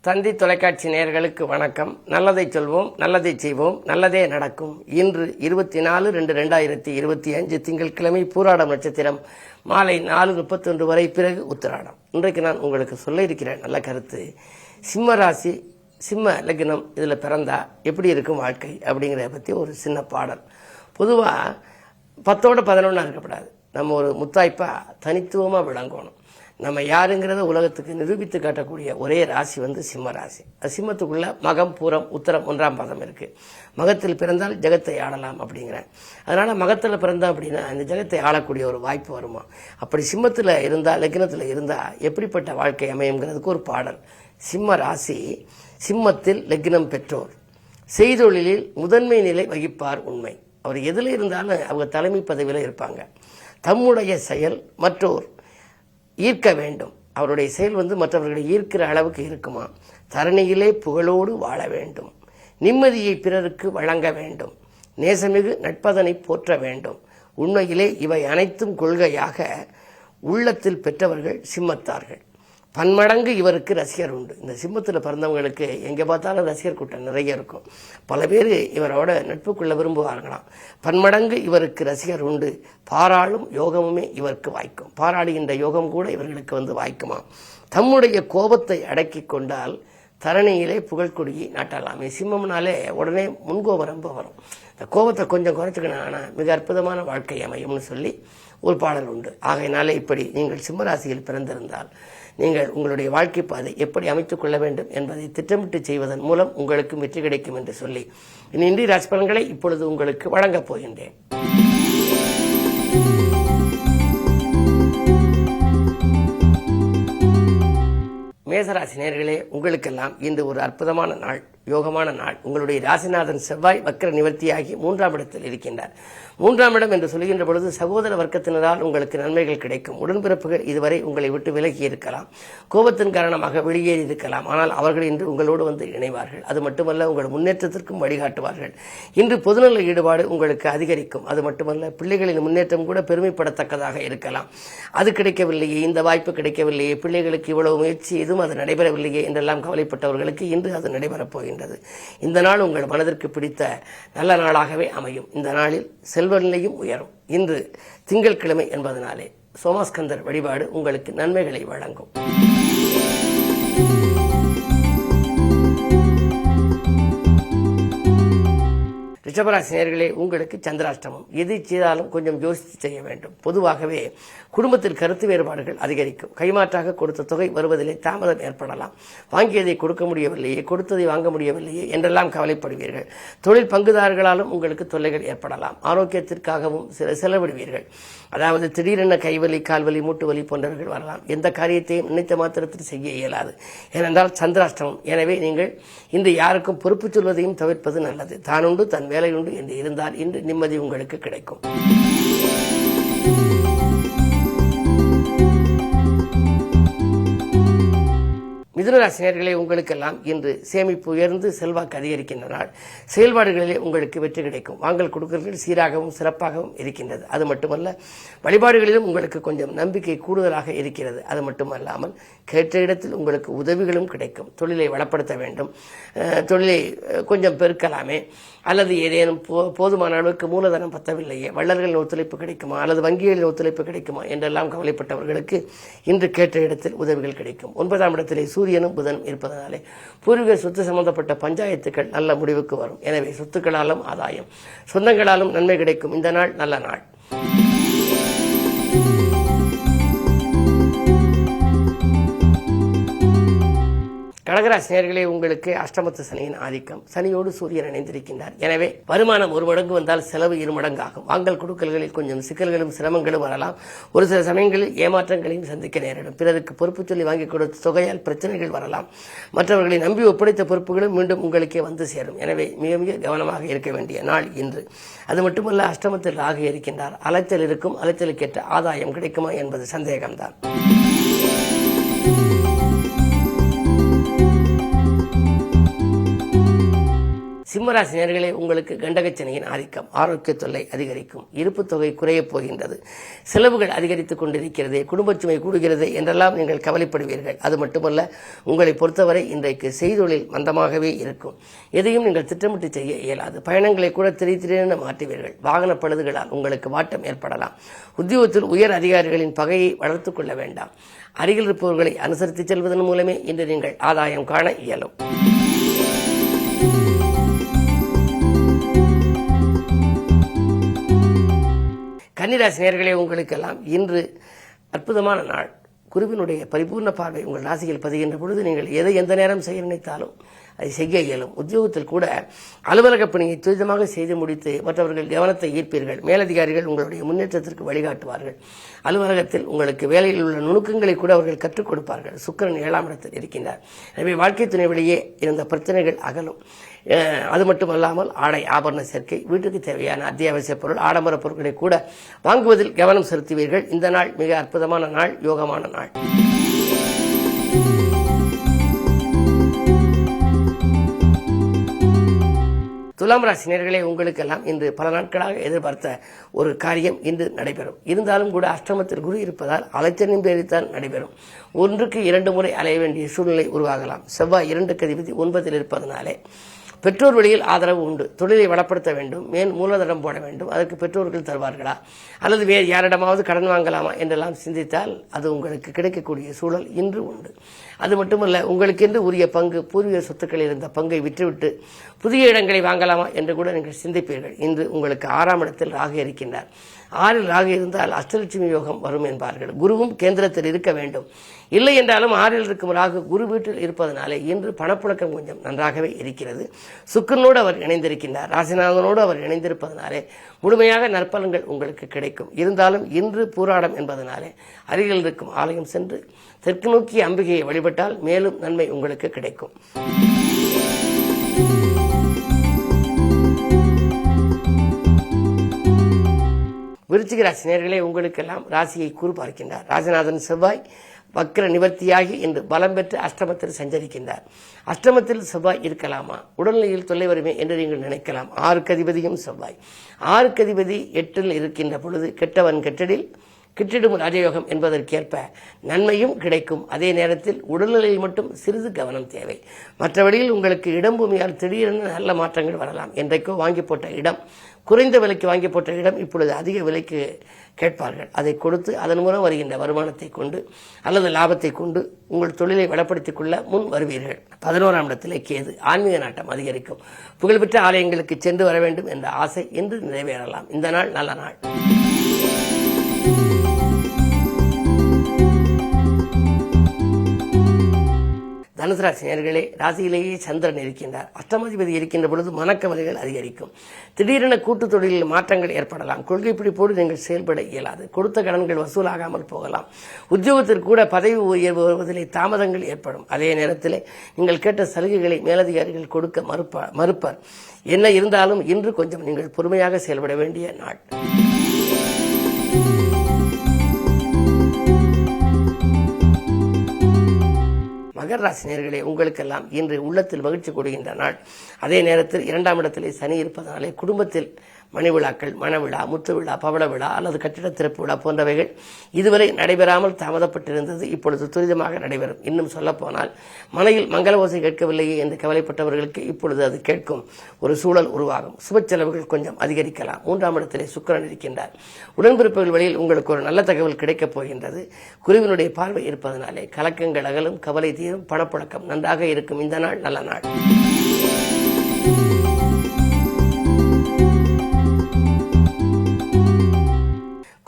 தந்தி தொலைக்காட்சி நேயர்களுக்கு வணக்கம். நல்லதை சொல்வோம், நல்லதை செய்வோம், நல்லதே நடக்கும். இன்று 24/2/2025 திங்கட்கிழமை பூராடம் நட்சத்திரம் மாலை 4:31 வரை, பிறகு உத்திராடம். இன்றைக்கு நான் உங்களுக்கு சொல்ல இருக்கிற நல்ல கருத்து, சிம்ம ராசி சிம்ம லக்னம் இதில் பிறந்தா எப்படி இருக்கும் வாழ்க்கை அப்படிங்கிறத பற்றி ஒரு சின்ன பாடல். பொதுவாக 10ஓட 11 இருக்கக்கூடாது. நம்ம ஒரு முத்தாய்ப்பா தனித்துவமாக விளங்கணும். நம்ம யாருங்கிறத உலகத்துக்கு நிரூபித்து காட்டக்கூடிய ஒரே ராசி சிம்ம ராசி. சிம்மத்துக்குள்ள மகம், பூரம், உத்தரம் 1ஆம் பாதம் இருக்கு. மகத்தில் பிறந்தால் ஜெகத்தை ஆளலாம் அப்படிங்கிறேன். அதனால மகத்தில் பிறந்தா அப்படின்னா இந்த ஜெகத்தை ஆளக்கூடிய ஒரு வாய்ப்பு வருமா? அப்படி சிம்மத்தில் இருந்தா, லக்னத்தில் இருந்தா எப்படிப்பட்ட வாழ்க்கை அமையுங்கிறதுக்கு ஒரு பாடல். சிம்ம ராசி சிம்மத்தில் லக்னம் பெற்றோர் செய்தொழிலில் முதன்மை நிலை வகிப்பார் உண்மை. அவர் எதில் இருந்தாலும் அவங்க தலைமை பதவியில் இருப்பாங்க. தம்முடைய செயல் மற்றோர் ஈர்க்க வேண்டும். அவருடைய செயல் மற்றவர்களை ஈர்க்கிற அளவுக்கு இருக்குமா? தரணியிலே புகழோடு வாழ வேண்டும். நிம்மதியை பிறருக்கு வழங்க வேண்டும். நேசமிகு நட்பதனை போற்ற வேண்டும். உண்மையிலே இவை அனைத்தும் கொள்கையாக உள்ளத்தில் பெற்றவர்கள் சிம்மத்தார்கள். பன்மடங்கு இவருக்கு ரசிகர் உண்டு. இந்த சிம்மத்தில் பிறந்தவங்களுக்கு எங்கே பார்த்தாலும் ரசிகர் கூட்டம் நிறைய இருக்கும். பல பேர் இவரோட நட்புக்குள்ள விரும்புவார்களாம். பன்மடங்கு இவருக்கு ரசிகர் உண்டு. பாராளும் யோகமுமே இவருக்கு வாய்க்கும். பாராடுகின்ற யோகம் கூட இவர்களுக்கு வாய்க்குமா? தம்முடைய கோபத்தை அடக்கி கொண்டால் தரணியிலே புகழ்கொடியை நாட்டலாமே. சிம்மம்னாலே உடனே முன்கோபம் ரொம்ப வரும். இந்த கோபத்தை கொஞ்சம் குறைச்சிக்கணும், ஆனால் மிக அற்புதமான வாழ்க்கை அமையும்னு சொல்லி ஒரு பாடல் உண்டு. ஆகையினாலே இப்படி நீங்கள் சிம்மராசியில் பிறந்திருந்தால் நீங்கள் உங்களுடைய வாழ்க்கை பாதை எப்படி அமைத்துக் கொள்ள வேண்டும் என்பதை திட்டமிட்டு செய்வதன் மூலம் உங்களுக்கு வெற்றி கிடைக்கும் என்று சொல்லி இன்றைய ராசி பலன்களை இப்பொழுது உங்களுக்கு வழங்கப் போகின்றேன். மேசராசி நேயர்களே, உங்களுக்கெல்லாம் இன்று ஒரு அற்புதமான நாள், யோகமான நாள். உங்களுடைய ராசிநாதன் செவ்வாய் வக்ர நிவர்த்தியாகி 3ஆம் இடத்தில் இருக்கின்றார். 3ஆம் இடம் என்று சொல்கின்ற பொழுது சகோதர வர்க்கத்தினரால் உங்களுக்கு நன்மைகள் கிடைக்கும். உடன்பிறப்புகள் இதுவரை உங்களை விட்டு விலகி இருக்கலாம், கோபத்தின் காரணமாக வெளியேறி இருக்கலாம். ஆனால் அவர்கள் இன்று உங்களோடு இணைவார்கள். அது மட்டுமல்ல, உங்கள் முன்னேற்றத்திற்கும் வழிகாட்டுவார்கள். இன்று பொதுநல ஈடுபாடு உங்களுக்கு அதிகரிக்கும். அது மட்டுமல்ல, பிள்ளைகளின் முன்னேற்றம் கூட பெருமைப்படத்தக்கதாக இருக்கலாம். அது கிடைக்கவில்லையே, இந்த வாய்ப்பு கிடைக்கவில்லையே, பிள்ளைகளுக்கு இவ்வளவு முயற்சி எதுவும் அது நடைபெறவில்லையே என்றெல்லாம் கவலைப்பட்டவர்களுக்கு இன்று அது நடைபெறப் போகின்றது. இந்த நாள் உங்கள் மனதிற்கு பிடித்த நல்ல நாளாகவே அமையும். இந்த நாளில் செல்வ நிலையும் உயரும். இன்று திங்கட்கிழமை என்பதனாலே சோமஸ்கந்தர் வழிபாடு உங்களுக்கு நன்மைகளை வழங்கும். ரிஷபராசி நேயர்களே, உங்களுக்கு சந்திராஷ்டமம். எது செய்தாலும் கொஞ்சம் யோசித்து செய்ய வேண்டும். பொதுவாகவே குடும்பத்தில் கருத்து வேறுபாடுகள் அதிகரிக்கும். கைமாற்றாக கொடுத்த தொகை வருவதிலே தாமதம் ஏற்படலாம். வாங்கியதை கொடுக்க முடியவில்லையே, கொடுத்ததை வாங்க முடியவில்லையே என்றெல்லாம் கவலைப்படுவீர்கள். தொழில் பங்குதாரர்களாலும் உங்களுக்கு தொல்லைகள் ஏற்படலாம். ஆரோக்கியத்திற்காகவும் செலவிடுவீர்கள். அதாவது திடீரென கைவலி, கால்வலி, மூட்டு வலி போன்றவர்கள் வரலாம். எந்த காரியத்தையும் நினைத்த மாத்திரத்தில் செய்ய இயலாது. ஏனென்றால் சந்திராஷ்டமம். எனவே நீங்கள் இன்று யாருக்கும் பொறுப்பு சொல்வதையும் தவிர்ப்பது நல்லது. தானுண்டு தன் வேலை உண்டு என்று இருந்தால் இன்று நிம்மதி உங்களுக்கு கிடைக்கும். மிதுனராசி நேயர்களே, உங்களுக்கெல்லாம் இன்று சேமிப்பு உயர்ந்து செல்வாக்கு அதிகரிக்கின்ற நாள். செயல்பாடுகளிலே உங்களுக்கு வெற்றி கிடைக்கும். வாங்கல் கொடுக்கல்கள் சீராகவும் சிறப்பாகவும் இருக்கின்றது. அது மட்டுமல்ல, வழிபாடுகளிலும் உங்களுக்கு கொஞ்சம் நம்பிக்கை கூடுதலாக இருக்கிறது. அது மட்டுமல்லாமல் கேட்ட இடத்தில் உங்களுக்கு உதவிகளும் கிடைக்கும். தொழிலை வளப்படுத்த வேண்டும், தொழிலை கொஞ்சம் பெருக்கலாமே, அல்லது ஏதேனும் போதுமான அளவுக்கு மூலதனம் பத்தவில்லையே, வள்ளல்களின் ஒத்துழைப்பு கிடைக்குமா, அல்லது வங்கிகளின் ஒத்துழைப்பு கிடைக்குமா என்றெல்லாம் கவலைப்பட்டவர்களுக்கு இன்று கேட்ட இடத்தில் உதவிகள் கிடைக்கும். 9ஆம் இடத்திலே சூரியனும் புதனும் இருப்பதனாலே பூர்வீக சொத்து சம்பந்தப்பட்ட பஞ்சாயத்துக்கள் நல்ல முடிவுக்கு வரும். எனவே சொத்துக்களாலும் ஆதாயம், சொந்தங்களாலும் நன்மை கிடைக்கும். இந்த நாள் நல்ல நாள். கடகராசி நேயர்களே, உங்களுக்கு அஷ்டமத்து சனியின் ஆதிக்கம். சனியோடு சூரியன் இணைந்திருக்கின்றார். எனவே வருமானம் 1 மடங்கு வந்தால் செலவு 2 மடங்காகும். வாங்கல் கொடுக்கல்களில் கொஞ்சம் சிக்கல்களும் சிரமங்களும் வரலாம். ஒரு சில சமயங்களில் ஏமாற்றங்களையும் சந்திக்க நேரிடும். பிறருக்கு பொறுப்பு சொல்லி வாங்கி கொடுத்த தொகையால் பிரச்சனைகள் வரலாம். மற்றவர்களை நம்பி ஒப்படைத்த பொறுப்புகளும் மீண்டும் உங்களுக்கே வந்து சேரும். எனவே மிக மிக கவனமாக இருக்க வேண்டிய நாள் இன்று. அது மட்டுமல்ல, அஷ்டமத்தில் ராகு இருக்கின்றார். அலைச்சல் இருக்கும். அலைச்சலுக்கேற்ற ஆதாயம் கிடைக்குமா என்பது சந்தேகம்தான். சிம்மராசி நேயர்களே, உங்களுக்கு கண்டகச்சனையின் ஆதிக்கம், ஆரோக்கிய தொல்லை அதிகரிக்கும், இருப்பு தொகை குறையப் போகின்றது, செலவுகள் அதிகரித்துக் கொண்டிருக்கிறது, குடும்பச் சுமை கூடுகிறது என்றெல்லாம் நீங்கள் கவலைப்படுவீர்கள். அது மட்டுமல்ல, உங்களை பொறுத்தவரை இன்றைக்கு செய்தொழில் மந்தமாகவே இருக்கும். எதையும் நீங்கள் திட்டமிட்டு செய்ய இயலாது. பயணங்களை கூட திடீரென மாற்றுவீர்கள். வாகன பழுதுகளால் உங்களுக்கு வாட்டம் ஏற்படலாம். உத்தியோகத்தில் உயர் அதிகாரிகளின் பகையை வளர்த்துக் கொள்ள வேண்டாம். அருகில் இருப்பவர்களை அனுசரித்து செல்வதன் மூலமே இன்று நீங்கள் ஆதாயம் காண இயலும். கன்னிராசி நேயர்களே, உங்களுக்கெல்லாம் இன்று அற்புதமான நாள். குருவினுடைய பரிபூர்ண பார்வை உங்கள் ராசியில் பதிகின்ற பொழுது நீங்கள் எதை எந்த நேரம் செய்ய நினைத்தாலும் அதை செய்ய இயலும். உத்தியோகத்தில் கூட அலுவலக பணியை துரிதமாக செய்து முடித்து மற்றவர்கள் கவனத்தை ஈர்ப்பீர்கள். மேலதிகாரிகள் உங்களுடைய முன்னேற்றத்திற்கு வழிகாட்டுவார்கள். அலுவலகத்தில் உங்களுக்கு வேலையில் உள்ள நுணுக்கங்களை கூட அவர்கள் கற்றுக் கொடுப்பார்கள். சுக்கிரன் 7ஆம் இடத்தில் இருக்கின்றார். எனவே வாழ்க்கை துணை வழியே இருந்த பிரச்சனைகள் அகலும். அது மட்டுமல்லாமல் ஆடை ஆபரண சேர்க்கை, வீட்டுக்கு தேவையான அத்தியாவசிய பொருள், ஆடம்பர பொருட்களை கூட வாங்குவதில் கவனம் செலுத்துவீர்கள். இந்த நாள் மிக அற்புதமான நாள், யோகமான நாள். துலாம் ராசி நேயர்களே, உங்களுக்கெல்லாம் இன்று பல நாட்களாக எதிர்பார்த்த ஒரு காரியம் இன்று நடைபெறும். இருந்தாலும் கூட அஷ்டமத்தில் குரு இருப்பதால் அலைச்சலின் பேரில்தான் நடைபெறும். 1க்கு 2 முறை அலைய வேண்டிய சூழ்நிலை உருவாகலாம். செவ்வாய் 2க்கு அதிபதி 9ல் இருப்பதனாலே பெற்றோர் வழியில் ஆதரவு உண்டு. தொழிலை வளப்படுத்த வேண்டும், மேல் மூலதனம் போட வேண்டும். அதற்கு பெற்றோர்கள் தருவார்களா அல்லது வேறு யாரிடமாவது கடன் வாங்கலாமா என்றெல்லாம் சிந்தித்தால் அது உங்களுக்கு கிடைக்கக்கூடிய சூழல் இன்று உண்டு. அது மட்டுமல்ல, உங்களுக்கென்று உரிய பங்கு, பூர்வீக சொத்துக்களில் இருந்த பங்கை விற்றுவிட்டு புதிய இடங்களை வாங்கலாமா என்று கூட நீங்கள் சிந்திப்பீர்கள். இன்று உங்களுக்கு 6ஆம் இடத்தில் ராகு இருக்கின்றார். 6ல் ராகு இருந்தால் அஷ்டலட்சுமி யோகம் வரும் என்பார்கள். குருவும் கேந்திரத்தில் இருக்க வேண்டும். இல்லை என்றாலும் 6ல் இருக்கும் ராகு குரு வீட்டில் இருப்பதனாலே இன்று பணப்புழக்கம் கொஞ்சம் நன்றாகவே இருக்கிறது. சுக்கிரனோடு அவர் இணைந்திருக்கின்றார். ராசிநாதனோடு அவர் இணைந்திருப்பதனாலே முழுமையாக நற்பலன்கள் உங்களுக்கு கிடைக்கும். இருந்தாலும் இன்று பூராடம் என்பதனாலே அருகில் இருக்கும் ஆலயம் சென்று தெற்கு நோக்கி அம்பிகையை வழிபட்டால் மேலும் நன்மை உங்களுக்கு கிடைக்கும். விருச்சிக ராசி நேயர்களே, உங்களுக்கெல்லாம் ராசியை கூறு பார்க்கின்றார். ராசிநாதன் செவ்வாய் வக்ர நிவர்த்தியாகி இன்று பலம் பெற்று அஷ்டமத்தில் சஞ்சரிக்கின்றார். அஷ்டமத்தில் செவ்வாய் இருக்கலாமா, உடல்நிலையில் தொல்லை வருமே என்று நீங்கள் நினைக்கலாம். 6க்கு அதிபதியும் செவ்வாய். 6க்கு அதிபதி 8ல் இருக்கின்ற பொழுது கெட்டவன் கெட்டடில் கிட்டிடும் ராஜயோகம் என்பதற்கேற்ப நன்மையும் கிடைக்கும். அதே நேரத்தில் உடல்நிலையில் மட்டும் சிறிது கவனம் தேவை. மற்றபடியில் உங்களுக்கு இடம் பூமியால் திடீரென நல்ல மாற்றங்கள் வரலாம். என்றைக்கோ வாங்கி போட்ட இடம், குறைந்த விலைக்கு வாங்கி போட்ட இடம் இப்பொழுது அதிக விலைக்கு கேட்பார்கள். அதை கொடுத்து அதன் மூலம் வருகின்ற வருமானத்தை கொண்டு அல்லது லாபத்தை கொண்டு உங்கள் தொழிலை வளப்படுத்திக் கொள்ள முன் வருவீர்கள். 11ஆம் இடத்திலே கேது, ஆன்மீக நாட்டம் அதிகரிக்கும். புகழ்பெற்ற ஆலயங்களுக்கு சென்று வர வேண்டும் என்ற ஆசை இன்று நிறைவேறலாம். இந்த நாள் நல்ல நாள். தனுசு ராசி நேயர்களே, ராசியிலேயே சந்திரன் இருக்கின்றார். அஷ்டமாதிபதி இருக்கின்ற பொழுது மனக்கவலைகள் அதிகரிக்கும். திடீரென கூட்டு தொழிலில் மாற்றங்கள் ஏற்படலாம். கொள்கை பிடிப்போடு நீங்கள் செயல்பட இயலாது. கொடுத்த கடன்கள் வசூலாகாமல் போகலாம். உத்தியோகத்திற்கு கூட பதவி உயர்வு வருவதிலே தாமதங்கள் ஏற்படும். அதே நேரத்தில் நீங்கள் கேட்ட சலுகைகளை மேலதிகாரிகள் கொடுக்க மறுப்பர். என்ன இருந்தாலும் இன்று கொஞ்சம் நீங்கள் பொறுமையாக செயல்பட வேண்டிய நாள். மகர ராசி நேயர்களே, உங்களுக்கெல்லாம் இன்று உள்ளத்தில் மகிழ்ச்சி கொடுக்கின்ற நாள். அதே நேரத்தில் 2ஆம் இடத்திலே சனி இருப்பதனாலே குடும்பத்தில் மணி விழாக்கள், மணவிழா, முத்து விழா, பவள விழா அல்லது கட்டிட திறப்பு விழா போன்றவைகள் இதுவரை நடைபெறாமல் தாமதப்பட்டிருந்தது இப்பொழுது துரிதமாக நடைபெறும். இன்னும் சொல்லப்போனால் மனையில் மங்கள ஓசை கேட்கவில்லையே என்று கவலைப்பட்டவர்களுக்கு இப்பொழுது அது கேட்கும் ஒரு சூழல் உருவாகும். சுப செலவுகள் கொஞ்சம் அதிகரிக்கலாம். 3ஆம் இடத்திலே சுக்கிரன் இருக்கின்றார். உடன்பிறப்புகள் வழியில் உங்களுக்கு ஒரு நல்ல தகவல் கிடைக்கப் போகின்றது. குருவினுடைய பார்வை இருப்பதனாலே கலக்கங்கள் அகலும், கவலை தீரும், பணப்புழக்கம் நன்றாக இருக்கும். இந்த நாள் நல்ல நாள்.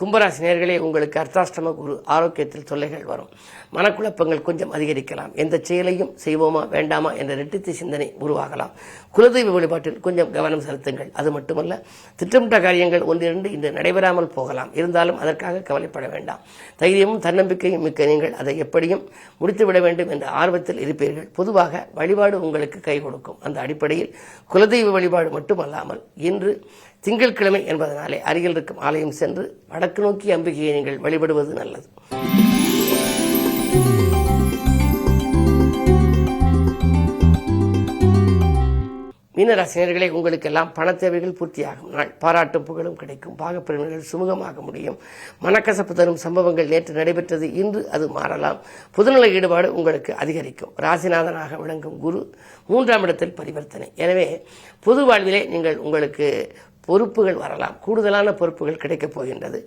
கும்பராசி நேயர்களே, உங்களுக்கு அர்த்தாஷ்டம குரு, ஆரோக்கியத்தில் தொல்லைகள் வரும். மனக்குழப்பங்கள் கொஞ்சம் அதிகரிக்கலாம். எந்த செயலையும் செய்வோமா வேண்டாமா என்ற இரட்டித்த சிந்தனை உருவாகலாம். குலதெய்வ வழிபாட்டில் கொஞ்சம் கவனம் செலுத்துங்கள். அது மட்டுமல்ல, திட்டமிட்ட காரியங்கள் 1-2 இன்று நடைபெறாமல் போகலாம். இருந்தாலும் அதற்காக கவலைப்பட வேண்டாம். தைரியமும் தன்னம்பிக்கையும் மிக்க நீங்கள் அதை எப்படியும் முடித்துவிட வேண்டும் என்ற ஆர்வத்தில் இருப்பீர்கள். பொதுவாக வழிபாடு உங்களுக்கு கை கொடுக்கும். அந்த அடிப்படையில் குலதெய்வ வழிபாடு மட்டுமல்லாமல் இன்று திங்கட்கிழமை என்பதனாலே அருகில் இருக்கும் ஆலயம் சென்று வடக்கு நோக்கி அம்பிகையை நீங்கள் வழிபடுவது நல்லது. மீனராசினியர்களே, உங்களுக்கெல்லாம் பண தேவைகள் பூர்த்தியாகும் நாள். பாராட்டும் புகழும் கிடைக்கும். பாகப்பிரிவினர்கள் சுமூகமாக முடியும். மனக்கசப்பு தரும் சம்பவங்கள் நேற்று நடைபெற்றது, இன்று அது மாறலாம். பொதுநல ஈடுபாடு உங்களுக்கு அதிகரிக்கும். ராசிநாதனாக விளங்கும் குரு 3ஆம் இடத்தில் பரிவர்த்தனை. எனவே பொது வாழ்விலே நீங்கள் உங்களுக்கு பொறுப்புகள் வரலாம். கூடுதலான பொறுப்புகள் கிடைக்கப் போகின்றது.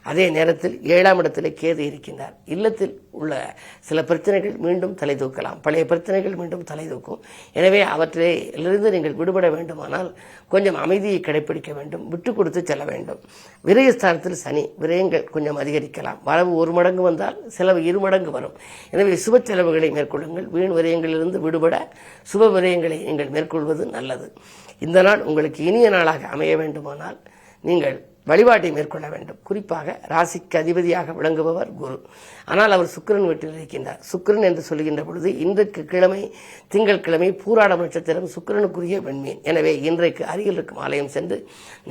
அதே நேரத்தில் 7ஆம் இடத்திலே கேது இருக்கின்றார். இல்லத்தில் உள்ள சில பிரச்சனைகள் மீண்டும் தலை தூக்கலாம். பழைய பிரச்சனைகள் மீண்டும் தலை தூக்கும். எனவே அவற்றிலிருந்து நீங்கள் விடுபட வேண்டுமானால் கொஞ்சம் அமைதியை கடைபிடிக்க வேண்டும். விட்டு கொடுத்து செல்ல வேண்டும். விரயஸ்தானத்தில் சனி, விரயங்கள் கொஞ்சம் அதிகரிக்கலாம். வரவு 1 மடங்கு வந்தால் செலவு 2 மடங்கு வரும். எனவே சுப செலவுகளை மேற்கொள்ளுங்கள். வீண் விரயங்களிலிருந்து விடுபட சுப விரயங்களை நீங்கள் மேற்கொள்வது நல்லது. இந்த நாள் உங்களுக்கு இனிய நாளாக அமைய வேண்டுமானால் நீங்கள் வழிபாட்டை மேற்கொள்ள வேண்டும். குறிப்பாக ராசிக்கு அதிபதியாக விளங்குபவர் குரு. ஆனால் அவர் சுக்கிரன் வீட்டில் இருக்கின்றார். சுக்கிரன் என்று சொல்லுகின்ற பொழுது இன்றைக்கு கிழமை திங்கட்கிழமை பூராடம் நட்சத்திரம், சுக்கிரனுக்குரிய வெண்மீன். எனவே இன்றைக்கு அருகில் இருக்கும் ஆலயம் சென்று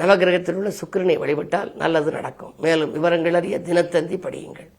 நவகிரகத்தில் உள்ள சுக்கிரனை வழிபட்டால் நல்லது நடக்கும். மேலும் விவரங்கள் அறிய தினத்தந்தி படியுங்கள்.